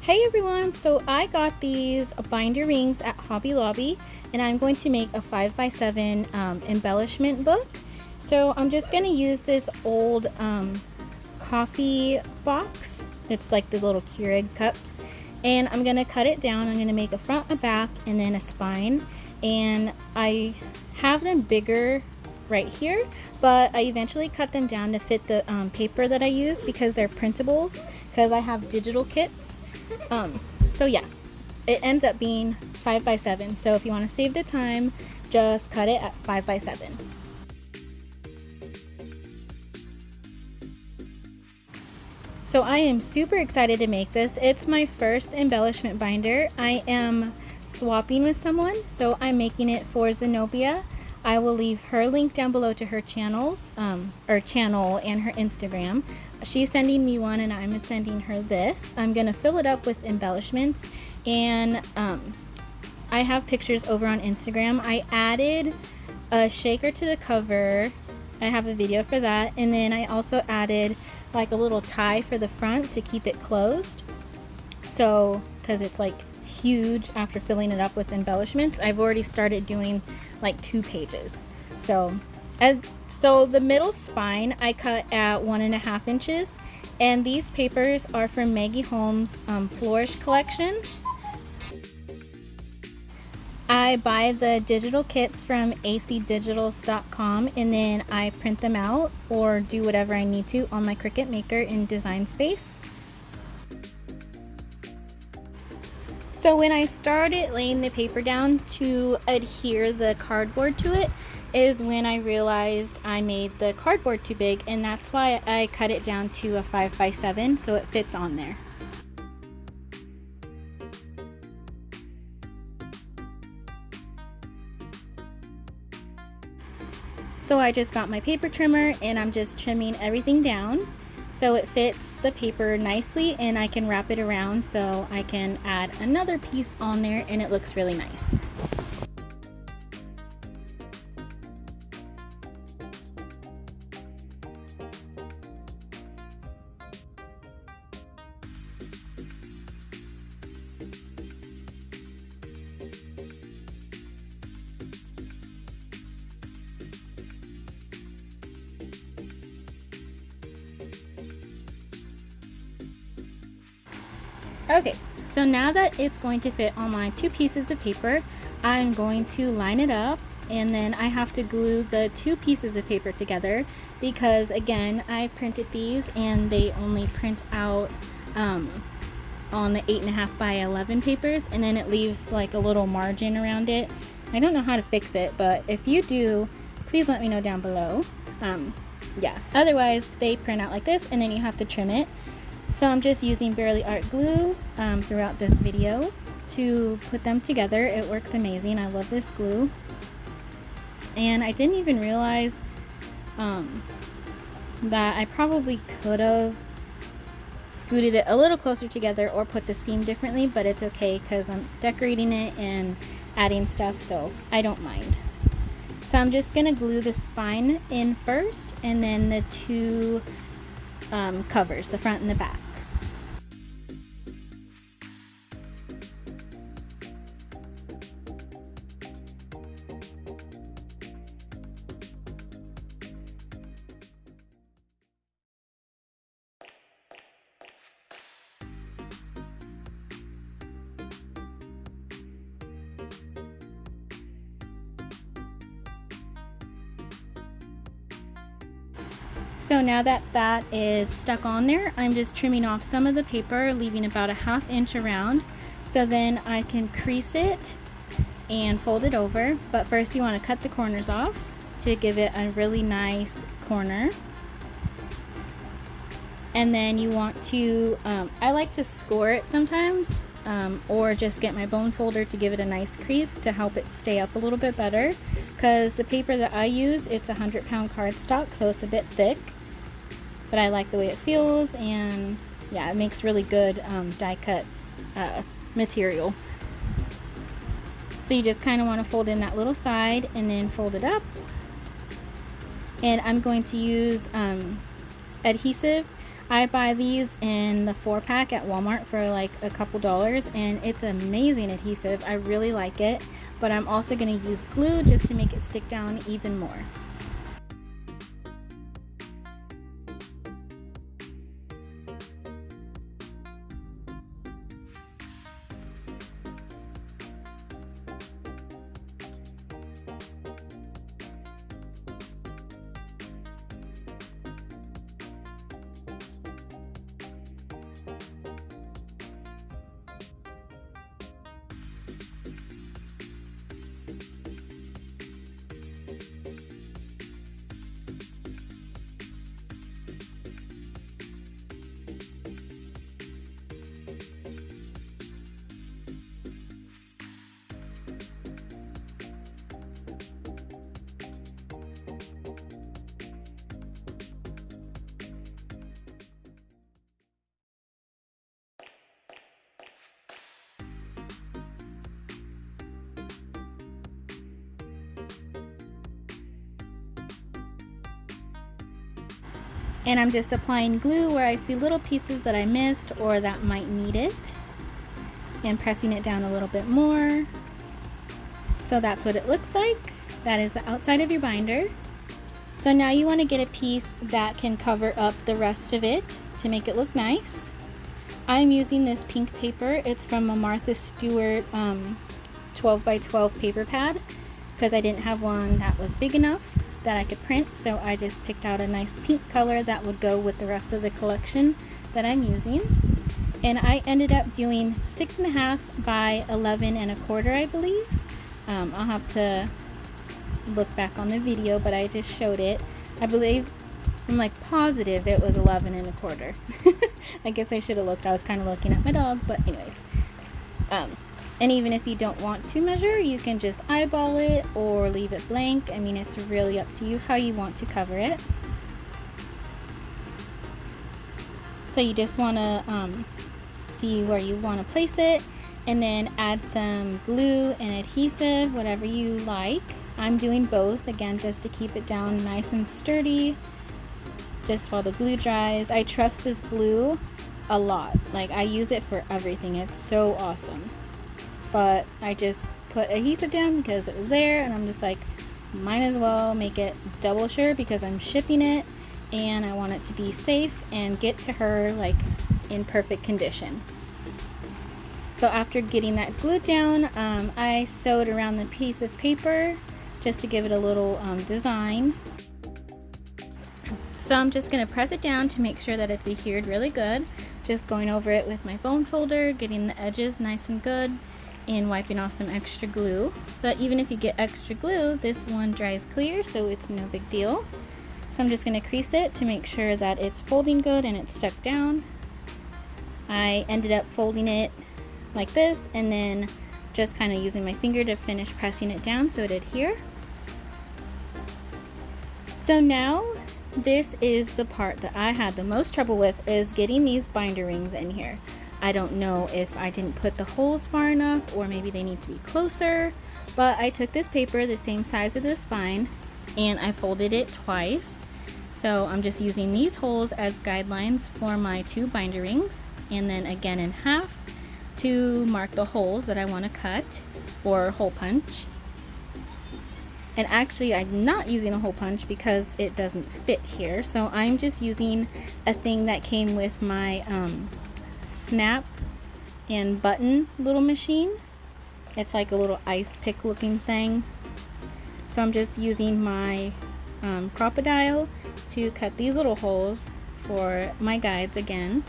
Hey everyone, so I got these binder rings at Hobby Lobby and I'm going to make a 5x7 embellishment book. So I'm just going to use this old coffee box. It's like the little Keurig cups, and I'm going to cut it down. I'm going to make a front, a back, and then a spine, and I have them bigger right here, but I eventually cut them down to fit the paper that I use because they're printables, because I have digital kits. So yeah, it ends up being 5x7. So if you want to save the time, just cut it at 5x7. So I am super excited to make this. It's my first embellishment binder. I am swapping with someone, so I'm making it for Zenobia. I will leave her link down below to her channels, or channel, and her Instagram. She's sending me one and I'm sending her this. I'm gonna fill it up with embellishments, and I have pictures over on Instagram. I added a shaker to the cover. I have a video for that, and then I also added like a little tie for the front to keep it closed. So, because it's like huge after filling it up with embellishments, I've already started doing like 2 pages. So the middle spine I cut at 1.5 inches, and these papers are from Maggie Holmes Flourish collection. I buy the digital kits from acdigitals.com, and then I print them out or do whatever I need to on my Cricut Maker in Design Space. So when I started laying the paper down to adhere the cardboard to it is when I realized I made the cardboard too big, and that's why I cut it down to a 5x7 so it fits on there. So I just got my paper trimmer and I'm just trimming everything down so it fits the paper nicely, and I can wrap it around so I can add another piece on there and it looks really nice. Okay, so now that it's going to fit on my 2 pieces of paper, I'm going to line it up, and then I have to glue the 2 pieces of paper together because, again, I printed these and they only print out on the 8.5 by 11 papers, and then it leaves like a little margin around it. I don't know how to fix it, but if you do, please let me know down below. Yeah, otherwise they print out like this and then you have to trim it. So I'm just using Barely Art glue throughout this video to put them together. It works amazing. I love this glue. And I didn't even realize that I probably could have scooted it a little closer together or put the seam differently, but it's okay because I'm decorating it and adding stuff, so I don't mind. So I'm just going to glue the spine in first, and then the 2 covers, the front and the back. So now that that is stuck on there, I'm just trimming off some of the paper, leaving about a 1/2 inch around, so then I can crease it and fold it over. But first you want to cut the corners off to give it a really nice corner. And then you want to, I like to score it sometimes, or just get my bone folder to give it a nice crease to help it stay up a little bit better, because the paper that I use, it's 100-pound cardstock, so it's a bit thick, but I like the way it feels, and yeah, it makes really good die cut material. So you just kind of want to fold in that little side and then fold it up, and I'm going to use adhesive. I buy these in the 4-pack at Walmart for like a couple dollars, and it's amazing adhesive. I really like it, but I'm also going to use glue just to make it stick down even more. And I'm just applying glue where I see little pieces that I missed or that might need it, and pressing it down a little bit more. So that's what it looks like. That is the outside of your binder. So now you want to get a piece that can cover up the rest of it to make it look nice. I'm using this pink paper. It's from a Martha Stewart 12 by 12 paper pad because I didn't have one that was big enough that I could print, so I just picked out a nice pink color that would go with the rest of the collection that I'm using. And I ended up doing 6.5 by 11.25, I believe. I'll have to look back on the video, but I just showed it. I believe, I'm like positive it was 11.25. I guess I should have looked. I was kind of looking at my dog, but anyways. And even if you don't want to measure, you can just eyeball it or leave it blank. I mean, it's really up to you how you want to cover it. So you just want to see where you want to place it, and then add some glue and adhesive, whatever you like. I'm doing both, again, just to keep it down nice and sturdy, just while the glue dries. I trust this glue a lot. Like, I use it for everything. It's so awesome. But I just put adhesive down because it was there, and I'm just like, might as well make it double sure because I'm shipping it and I want it to be safe and get to her like in perfect condition. So after getting that glued down, I sewed around the piece of paper just to give it a little design. So I'm just going to press it down to make sure that it's adhered really good. Just going over it with my bone folder, getting the edges nice and good, and wiping off some extra glue. But even if you get extra glue, this one dries clear, so it's no big deal. So I'm just going to crease it to make sure that it's folding good and it's stuck down. I ended up folding it like this, and then just kind of using my finger to finish pressing it down so it adhere. So now this is the part that I had the most trouble with, is getting these binder rings in here. I don't know if I didn't put the holes far enough, or maybe they need to be closer, but I took this paper the same size as the spine and I folded it twice. So I'm just using these holes as guidelines for my 2 binder rings, and then again in half to mark the holes that I want to cut, or hole punch. And actually I'm not using a hole punch because it doesn't fit here, so I'm just using a thing that came with my snap and button little machine. It's like a little ice pick looking thing. So I'm just using my crocodile to cut these little holes for my guides again.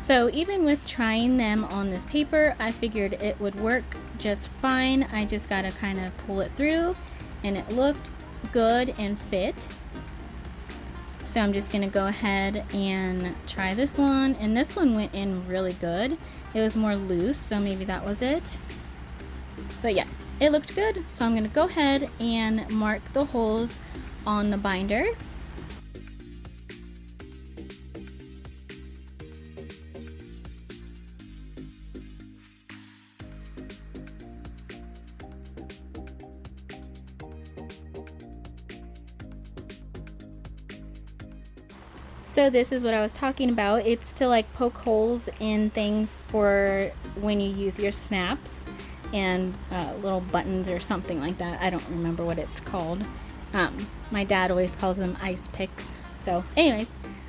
So even with trying them on this paper, I figured it would work just fine. I just gotta kind of pull it through, and it looked good and fit. So I'm just gonna go ahead and try this one, and this one went in really good. It was more loose, so maybe that was it. But yeah, it looked good, so I'm gonna go ahead and mark the holes on the binder. So this is what I was talking about. It's to like poke holes in things for when you use your snaps and little buttons or something like that. I don't remember what it's called. My dad always calls them ice picks. So anyways,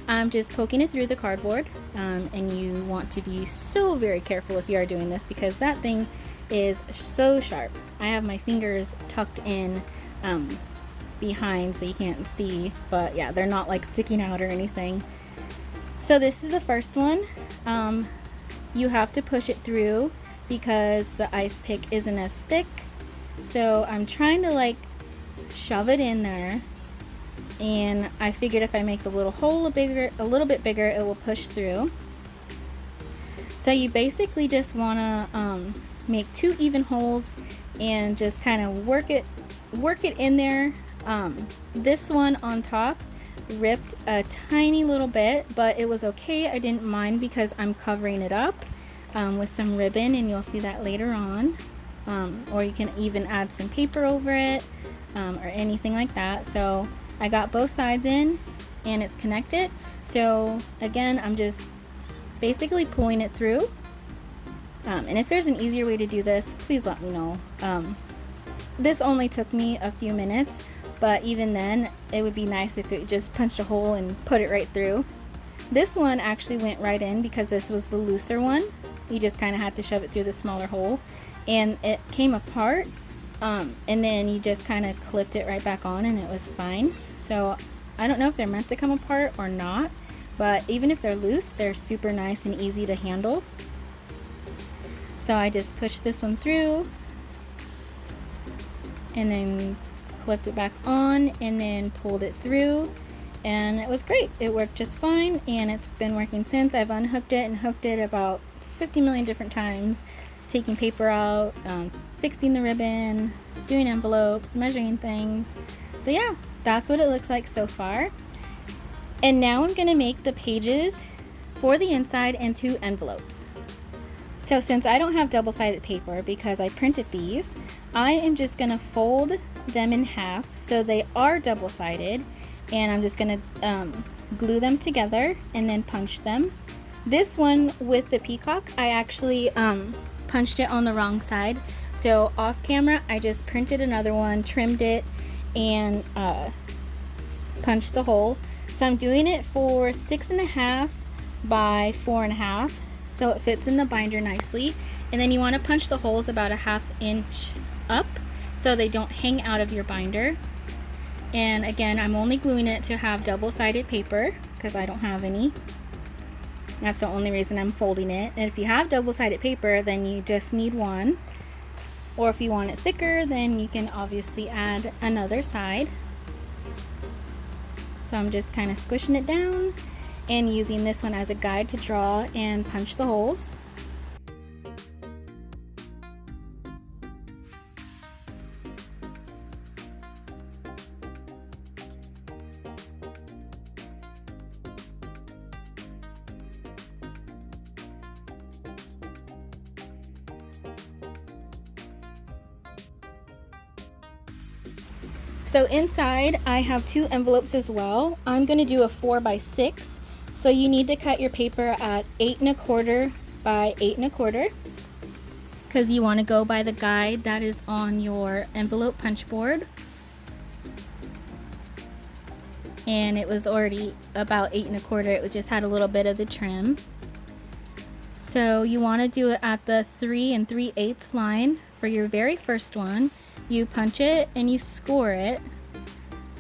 I'm just poking it through the cardboard, and you want to be so very careful if you are doing this because that thing is so sharp. I have my fingers tucked in behind so you can't see, but yeah, they're not like sticking out or anything. So this is the first one. You have to push it through because the ice pick isn't as thick. So I'm trying to like shove it in there, and I figured if I make the little hole a little bit bigger, it will push through. So you basically just want to make 2 even holes and just kind of work it in there. This one on top ripped a tiny little bit, but it was okay. I didn't mind because I'm covering it up with some ribbon, and you'll see that later on. Or you can even add some paper over it or anything like that. So I got both sides in and it's connected. So again, I'm just basically pulling it through. And if there's an easier way to do this, please let me know. This only took me a few minutes, but even then, it would be nice if it just punched a hole and put it right through. This one actually went right in because this was the looser one. You just kind of had to shove it through the smaller hole, and it came apart, and then you just kind of clipped it right back on and it was fine. So I don't know if they're meant to come apart or not, but even if they're loose, they're super nice and easy to handle. So I just pushed this one through and then clipped it back on and then pulled it through, and it was great. It worked just fine, and it's been working since. I've unhooked it and hooked it about 50 million different times, taking paper out, fixing the ribbon, doing envelopes, measuring things. So yeah, that's what it looks like so far. And now I'm gonna make the pages for the inside into envelopes. So since I don't have double-sided paper because I printed these, I am just gonna fold them in half so they are double-sided, and I'm just gonna glue them together and then punch them. This one with the peacock, I actually punched it on the wrong side. So off camera, I just printed another one, trimmed it, and punched the hole. So I'm doing it for 6.5 by 4.5, so it fits in the binder nicely. And then you want to punch the holes about 1/2 inch up so they don't hang out of your binder. And again, I'm only gluing it to have double-sided paper because I don't have any. That's the only reason I'm folding it. And if you have double-sided paper, then you just need one. Or if you want it thicker, then you can obviously add another side. So I'm just kind of squishing it down and using this one as a guide to draw and punch the holes. So inside I have 2 envelopes as well. I'm going to do a 4 by 6. So you need to cut your paper at 8.25 by 8.25 because you want to go by the guide that is on your envelope punch board. And it was already about 8.25. It just had a little bit of the trim. So you want to do it at the 3 3/8 line for your very first one. You punch it and you score it,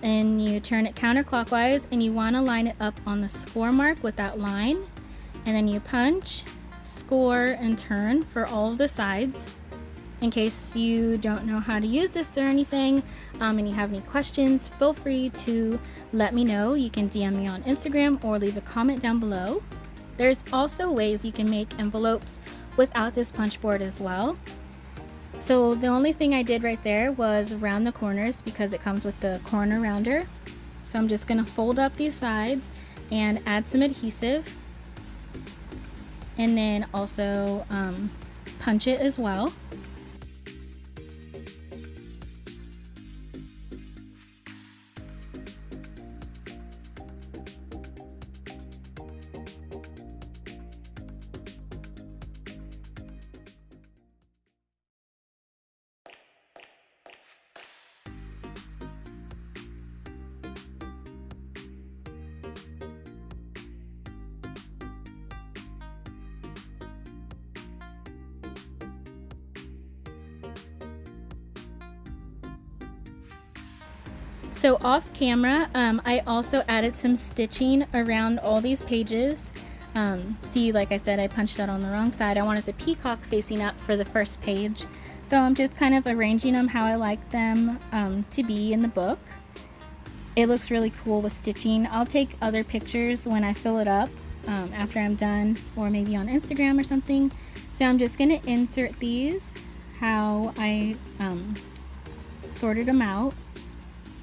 and you turn it counterclockwise, and you want to line it up on the score mark with that line, and then you punch, score, and turn for all of the sides. In case you don't know how to use this or anything, and you have any questions, feel free to let me know. You can DM me on Instagram or leave a comment down below. There's also ways you can make envelopes without this punch board as well. So the only thing I did right there was round the corners because it comes with the corner rounder. So I'm just going to fold up these sides and add some adhesive, and then also punch it as well. So off camera, I also added some stitching around all these pages. See, like I said, I punched that on the wrong side. I wanted the peacock facing up for the first page. So I'm just kind of arranging them how I like them to be in the book. It looks really cool with stitching. I'll take other pictures when I fill it up after I'm done, or maybe on Instagram or something. So I'm just going to insert these how I sorted them out.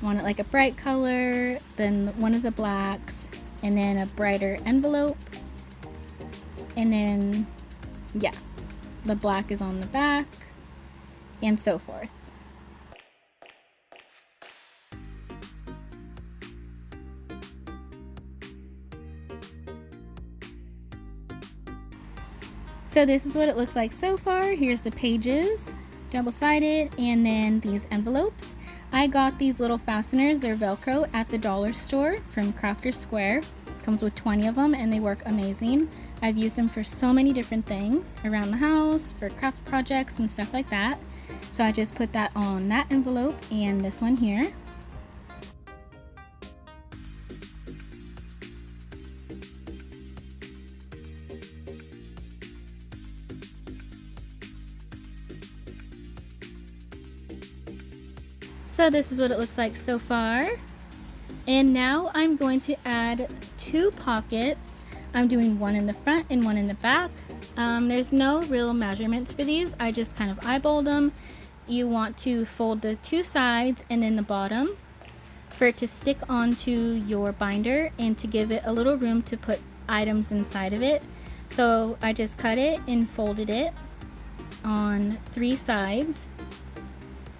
I want it like a bright color, then one of the blacks, and then a brighter envelope. And then, yeah, the black is on the back, and so forth. So this is what it looks like so far. Here's the pages, double-sided, and then these envelopes. I got these little fasteners, they're Velcro, at the dollar store from Crafter's Square. Comes with 20 of them and they work amazing. I've used them for so many different things around the house, for craft projects and stuff like that. So I just put that on that envelope and this one here. So this is what it looks like so far. And now I'm going to add 2 pockets. I'm doing one in the front and one in the back. There's no real measurements for these. I just kind of eyeballed them. You want to fold the 2 sides and then the bottom for it to stick onto your binder and to give it a little room to put items inside of it. So I just cut it and folded it on 3 sides.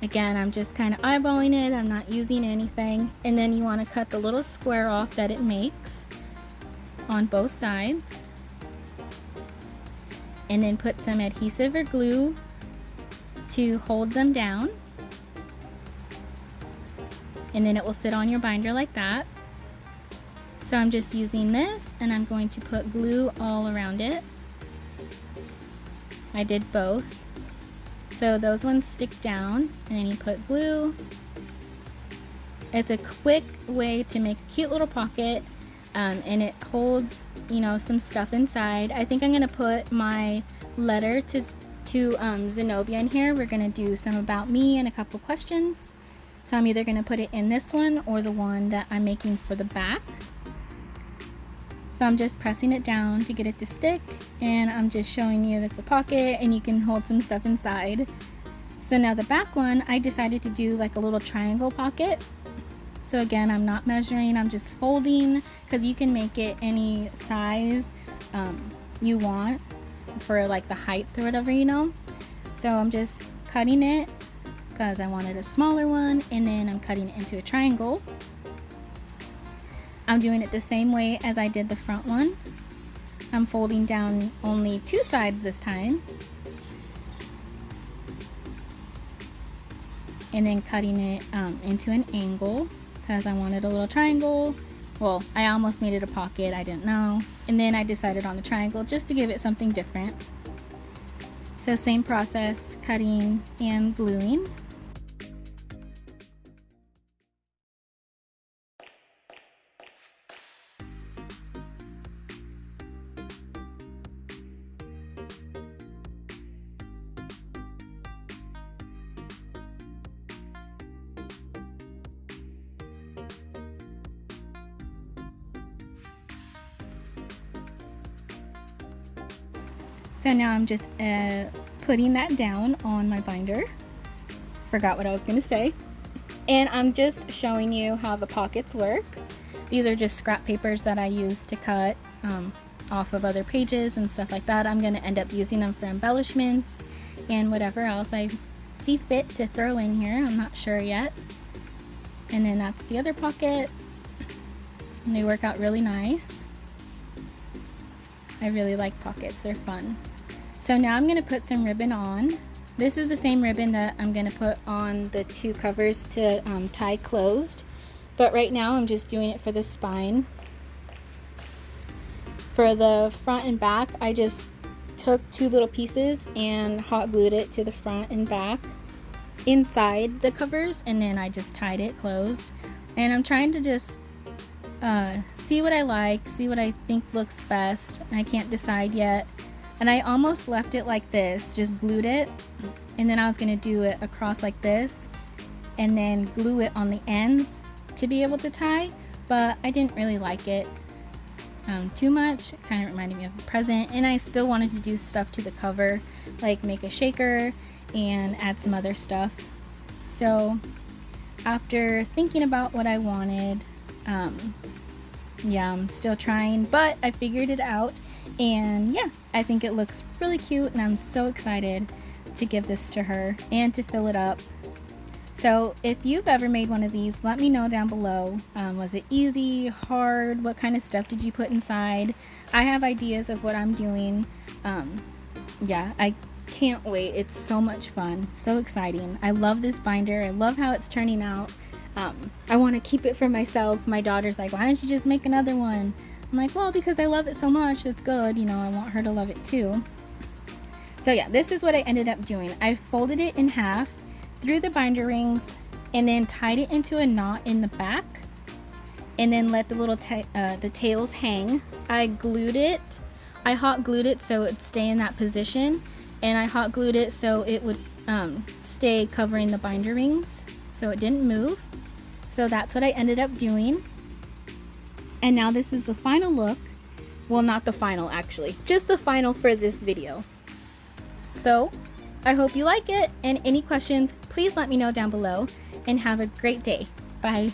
Again, I'm just kind of eyeballing it, I'm not using anything. And then you want to cut the little square off that it makes on both sides. And then put some adhesive or glue to hold them down. And then it will sit on your binder like that. So I'm just using this and I'm going to put glue all around it. I did both. So those ones stick down and then you put glue. It's a quick way to make a cute little pocket and it holds, you know, some stuff inside. I think I'm gonna put my letter to Zenobia in here. We're gonna do some about me and a couple questions. So I'm either gonna put it in this one or the one that I'm making for the back. So I'm just pressing it down to get it to stick, and I'm just showing you that's a pocket and you can hold some stuff inside. So now the back one, I decided to do like a little triangle pocket. So again, I'm not measuring, I'm just folding, because you can make it any size you want for like the height or whatever, you know. So I'm just cutting it because I wanted a smaller one, and then I'm cutting it into a triangle. I'm doing it the same way as I did the front one. I'm folding down only 2 sides this time. And then cutting it into an angle because I wanted a little triangle. Well, I almost made it a pocket, I didn't know. And then I decided on the triangle just to give it something different. So same process, cutting and gluing. So now I'm just putting that down on my binder. Forgot what I was going to say. And I'm just showing you how the pockets work. These are just scrap papers that I use to cut off of other pages and stuff like that. I'm going to end up using them for embellishments and whatever else I see fit to throw in here. I'm not sure yet. And then that's the other pocket. And they work out really nice. I really like pockets, they're fun. So now I'm going to put some ribbon on. This is the same ribbon that I'm going to put on the 2 covers to tie closed. But right now I'm just doing it for the spine. For the front and back, I just took 2 little pieces and hot glued it to the front and back inside the covers, and then I just tied it closed And I'm trying to just see what I like, see what I think looks best. I can't decide yet. And I almost left it like this, just glued it, and then I was gonna do it across like this and then glue it on the ends to be able to tie, but I didn't really like it too much. It kind of reminded me of a present, and I still wanted to do stuff to the cover, like make a shaker and add some other stuff. So after thinking about what I wanted, yeah, I'm still trying, but I figured it out, and yeah, I think it looks really cute, and I'm so excited to give this to her and to fill it up. So if you've ever made one of these, let me know down below. Was it easy, hard? What kind of stuff did you put inside? I have ideas of what I'm doing. Yeah, I can't wait. It's so much fun, so exciting. I love this binder. I love how it's turning out. I want to keep it for myself. My daughter's like, why don't you just make another one? I'm like, well, because I love it so much. It's good, you know, I want her to love it too. So yeah, this is what I ended up doing. I folded it in half, threw the binder rings, and then tied it into a knot in the back, and then let the little the tails hang. I glued it. I hot glued it so it would stay in that position, and I hot glued it so it would stay covering the binder rings so it didn't move. So that's what I ended up doing. And now this is the final look. Well, not the final actually, just the final for this video. So I hope you like it, and any questions, please let me know down below, and have a great day. Bye.